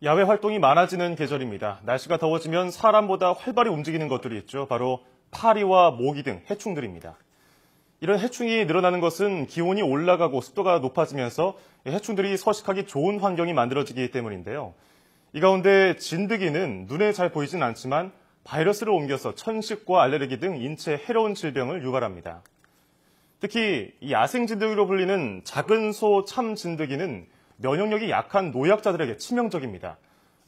야외 활동이 많아지는 계절입니다. 날씨가 더워지면 사람보다 활발히 움직이는 것들이 있죠. 바로 파리와 모기 등 해충들입니다. 이런 해충이 늘어나는 것은 기온이 올라가고 습도가 높아지면서 해충들이 서식하기 좋은 환경이 만들어지기 때문인데요. 이 가운데 진드기는 눈에 잘 보이진 않지만 바이러스를 옮겨서 천식과 알레르기 등 인체에 해로운 질병을 유발합니다. 특히 이 야생 진드기로 불리는 작은 소 참 진드기는 면역력이 약한 노약자들에게 치명적입니다.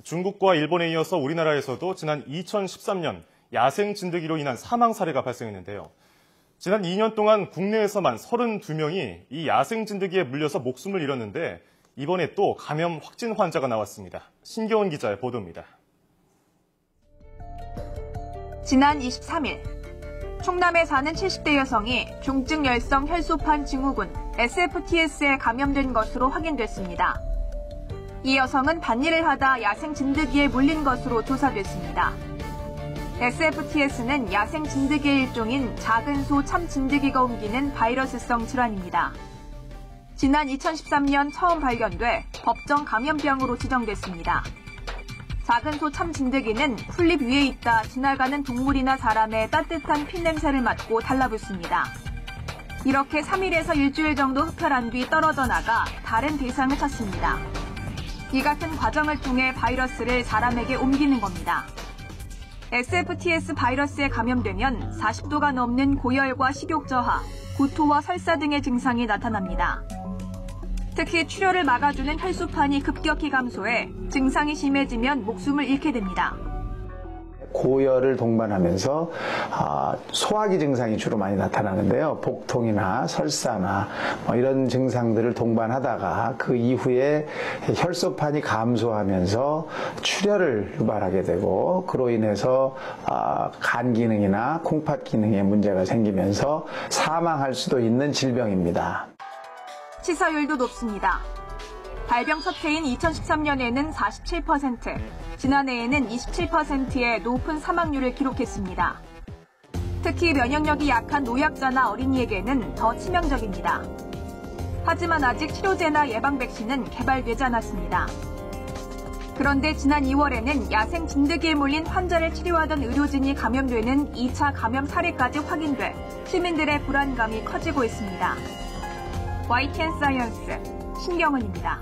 중국과 일본에 이어서 우리나라에서도 지난 2013년 야생 진드기로 인한 사망 사례가 발생했는데요. 지난 2년 동안 국내에서만 32명이 이 야생 진드기에 물려서 목숨을 잃었는데 이번에 또 감염 확진 환자가 나왔습니다. 신경원 기자의 보도입니다. 지난 23일 충남에 사는 70대 여성이 중증 열성 혈소판 증후군 SFTS에 감염된 것으로 확인됐습니다. 이 여성은 밭일을 하다 야생 진드기에 물린 것으로 조사됐습니다. SFTS는 야생 진드기의 일종인 작은 소 참 진드기가 옮기는 바이러스성 질환입니다. 지난 2013년 처음 발견돼 법정 감염병으로 지정됐습니다. 작은 소 참 진드기는 풀잎 위에 있다 지나가는 동물이나 사람의 따뜻한 피냄새를 맡고 달라붙습니다. 이렇게 3일에서 일주일 정도 흡혈한 뒤 떨어져 나가 다른 대상을 찾습니다. 이 같은 과정을 통해 바이러스를 사람에게 옮기는 겁니다. SFTS 바이러스에 감염되면 40도가 넘는 고열과 식욕 저하, 구토와 설사 등의 증상이 나타납니다. 특히 출혈을 막아주는 혈소판이 급격히 감소해 증상이 심해지면 목숨을 잃게 됩니다. 고열을 동반하면서 소화기 증상이 주로 많이 나타나는데요. 복통이나 설사나 이런 증상들을 동반하다가 그 이후에 혈소판이 감소하면서 출혈을 유발하게 되고 그로 인해서 간 기능이나 콩팥 기능에 문제가 생기면서 사망할 수도 있는 질병입니다. 치사율도 높습니다. 발병 첫 해인 2013년에는 47%, 지난해에는 27%의 높은 사망률을 기록했습니다. 특히 면역력이 약한 노약자나 어린이에게는 더 치명적입니다. 하지만 아직 치료제나 예방 백신은 개발되지 않았습니다. 그런데 지난 2월에는 야생 진드기에 물린 환자를 치료하던 의료진이 감염되는 2차 감염 사례까지 확인돼 시민들의 불안감이 커지고 있습니다. YTN 사이언스 신경은입니다.